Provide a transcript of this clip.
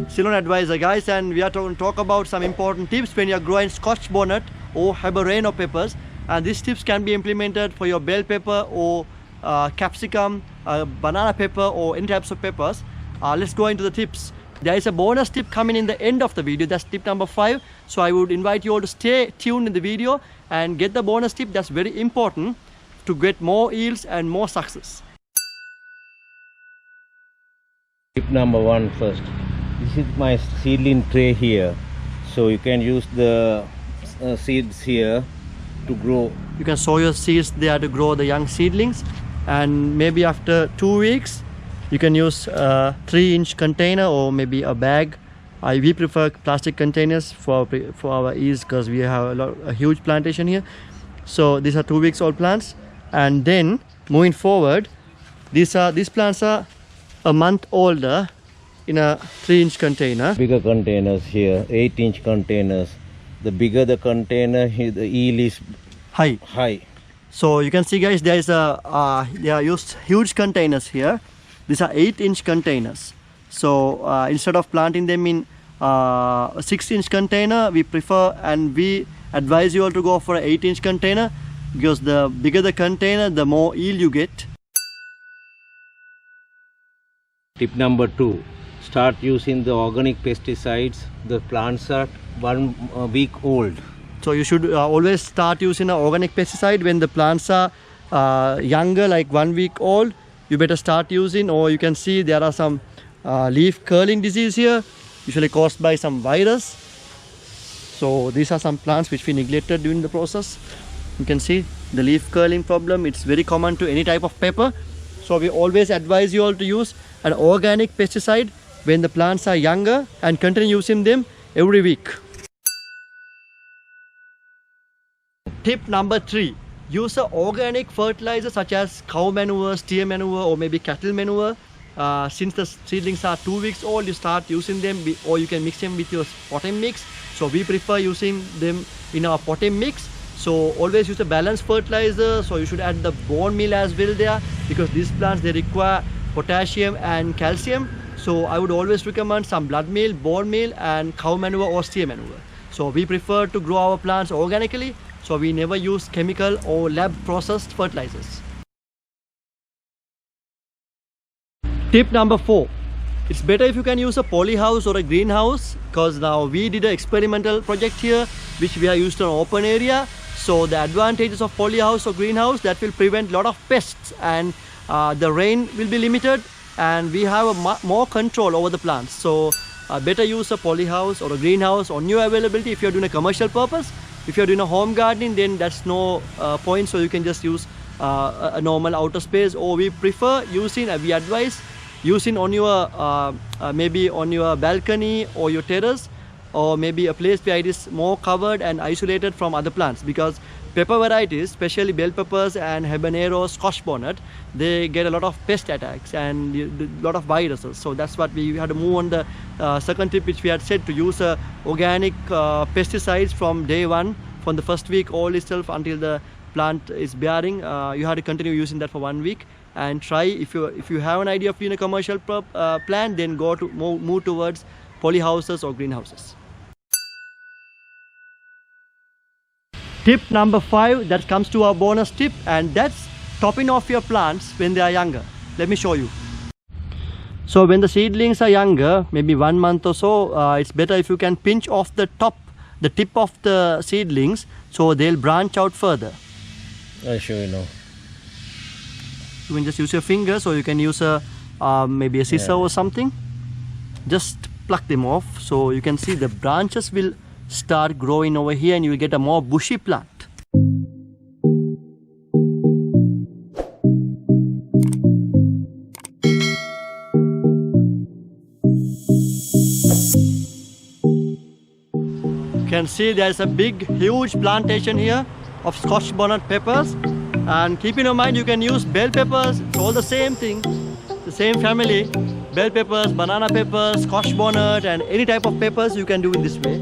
Ceylon advisor, guys, and we are going to talk about some important tips when you are growing scotch bonnet or habanero peppers. And these tips can be implemented for your bell pepper or capsicum, banana pepper, or any types of peppers. Let's go into the tips. There is a bonus tip coming in the end of the video. That's tip number 5. So I would invite you all to stay tuned in the video and get the bonus tip. That's very important to get more yields and more success. Tip number 1 first. This is my seedling tray here. So you can use the seeds here to grow. You can sow your seeds there to grow the young seedlings, and maybe after 2 weeks you can use a 3-inch container or maybe a bag. We prefer plastic containers for our ease because we have a huge plantation here. So these are 2 weeks old plants, and then moving forward, these plants are a month older in a 3-inch container. Bigger containers here, 8-inch containers. The bigger the container, the yield is high. So you can see, guys, there is they are used huge containers here. These are 8-inch containers. So instead of planting them in a 6-inch container, we prefer and we advise you all to go for an 8-inch container, because the bigger the container, the more yield you get. Tip number 2. Start using the organic pesticides. The plants are 1 week old. So you should always start using an organic pesticide when the plants are younger, like 1 week old. You better start using, or you can see there are some leaf curling disease here, usually caused by some virus. So these are some plants which we neglected during the process. You can see the leaf curling problem. It's very common to any type of pepper. So we always advise you all to use an organic pesticide when the plants are younger and continue using them every week. Tip number 3. Use an organic fertilizer such as cow manure, steer manure, or maybe cattle manure. Since the seedlings are 2 weeks old, you start using them, or you can mix them with your potting mix. So we prefer using them in our potting mix. So always use a balanced fertilizer. So you should add the bone meal as well there, because these plants, they require potassium and calcium. So I would always recommend some blood meal, bone meal, and cow manure or steer manure. So we prefer to grow our plants organically. So we never use chemical or lab processed fertilizers. Tip number 4. It's better if you can use a polyhouse or a greenhouse, because now we did an experimental project here which we are used in an open area. So the advantages of polyhouse or greenhouse, that will prevent a lot of pests, and the rain will be limited, and we have more control over the plants. So better use a polyhouse or a greenhouse on your availability if you're doing a commercial purpose. If you're doing a home gardening, then that's no point, so you can just use a normal outer space. Or we prefer using, we advise using on your maybe on your balcony or your terrace, or maybe a place where it is more covered and isolated from other plants, because pepper varieties, especially bell peppers and habanero, scotch bonnet, they get a lot of pest attacks and a lot of viruses. So that's what we had to move on the second tip, which we had said, to use organic pesticides from day 1, from the first week old itself until the plant is bearing. You have to continue using that for 1 week, and try, if you have an idea of doing a commercial plan, then go to move towards polyhouses or greenhouses. Tip number 5, that comes to our bonus tip, and that's topping off your plants when they are younger. Let me show you. So when the seedlings are younger, maybe 1 month or so, it's better if you can pinch off the tip of the seedlings, so they'll branch out further. I'll show you now. You can just use your fingers, or you can use maybe a scissor or something. Just pluck them off, so you can see the branches will start growing over here, and you will get a more bushy plant. You can see there's a huge plantation here of scotch bonnet peppers, and keep in mind you can use bell peppers. It's all the same thing, the same family. Bell peppers, banana peppers, scotch bonnet, and any type of peppers you can do in this way.